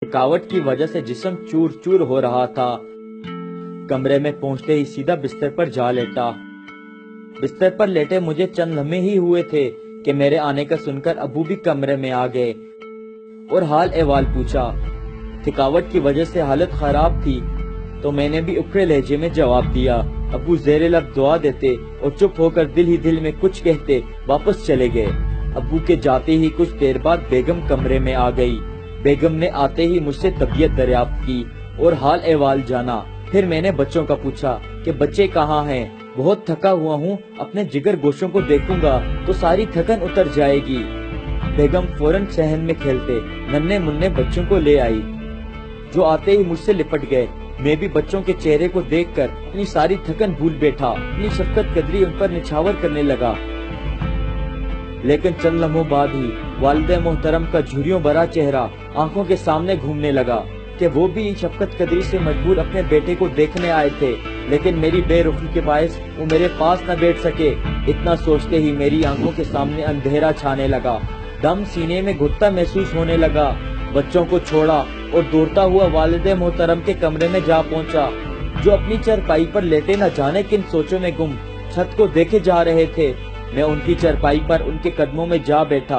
थकावट की वजह से जिस्म चूर चूर हो रहा था। कमरे में पहुंचते ही सीधा बिस्तर पर जा लेटा। बिस्तर पर लेटे मुझे चंद लम्हे ही हुए थे कि मेरे आने का सुनकर अबू भी कमरे में आ गए और हाल अहवाल पूछा। थकावट की वजह से हालत खराब थी तो मैंने भी उखड़े लहजे में जवाब दिया। अबू ज़ेरे लब दुआ देते और चुप होकर दिल ही दिल में कुछ कहते वापस चले गए। अबू के जाते ही कुछ देर बाद बेगम कमरे में आ गई। बेगम ने आते ही मुझसे तबीयत दरियाफ्त की और हाल अहवाल जाना। फिर मैंने बच्चों का पूछा कि बच्चे कहाँ हैं। बहुत थका हुआ हूँ, अपने जिगर गोशों को देखूंगा तो सारी थकन उतर जाएगी। बेगम फौरन सहन में खेलते नन्हे मुन्ने बच्चों को ले आई जो आते ही मुझसे लिपट गए। मैं भी बच्चों के चेहरे को देखकर अपनी सारी थकन भूल बैठा। अपनी शफकत कदरी उन पर निछावर करने लगा। लेकिन चंद लम्हों बाद ही वालिद मोहतरम का झुर्रियों भरा चेहरा आंखों के सामने घूमने लगा कि वो भी शफकत कदरी से मजबूर अपने बेटे को देखने आए थे, लेकिन मेरी बेरुखी के बायस वो मेरे पास न बैठ सके। इतना सोचते ही मेरी आंखों के सामने अंधेरा छाने लगा। दम सीने में घुटता महसूस होने लगा। बच्चों को छोड़ा और दौड़ता हुआ वालिद मोहतरम के कमरे में जा पहुंचा जो अपनी चरपाई पर लेटे न जाने किन सोचों में गुम छत को देखे जा रहे थे। मैं उनकी चरपाई पर उनके कदमों में जा बैठा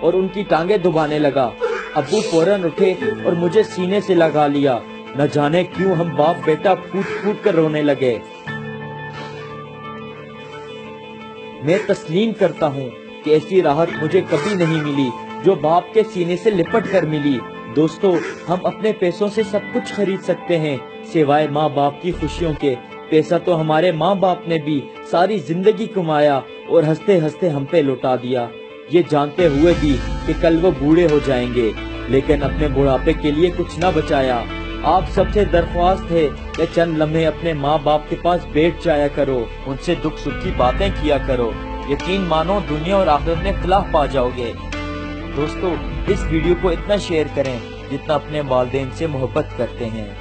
और उनकी टांगे दबाने लगा। अब्बू फौरन उठे और मुझे सीने से लगा लिया। न जाने क्यों हम बाप बेटा फूट फूट कर रोने लगे। मैं तस्लीम करता हूँ कि ऐसी राहत मुझे कभी नहीं मिली जो बाप के सीने से लिपट कर मिली। दोस्तों, हम अपने पैसों से सब कुछ खरीद सकते हैं सिवाय माँ बाप की खुशियों के। पैसा तो हमारे माँ बाप ने भी सारी जिंदगी कमाया और हंसते हंसते हम पे लौटा दिया, ये जानते हुए भी कि कल वो बूढ़े हो जाएंगे, लेकिन अपने बुढ़ापे के लिए कुछ न बचाया। आप सबसे दरख्वास्त है कि चंद लम्हे अपने माँ बाप के पास बैठ जाया करो, उनसे दुख सुख की बातें किया करो। यकीन मानो दुनिया और आखिरत में फलाह पा जाओगे। दोस्तों, इस वीडियो को इतना शेयर करें जितना अपने वालिदैन से मोहब्बत करते हैं।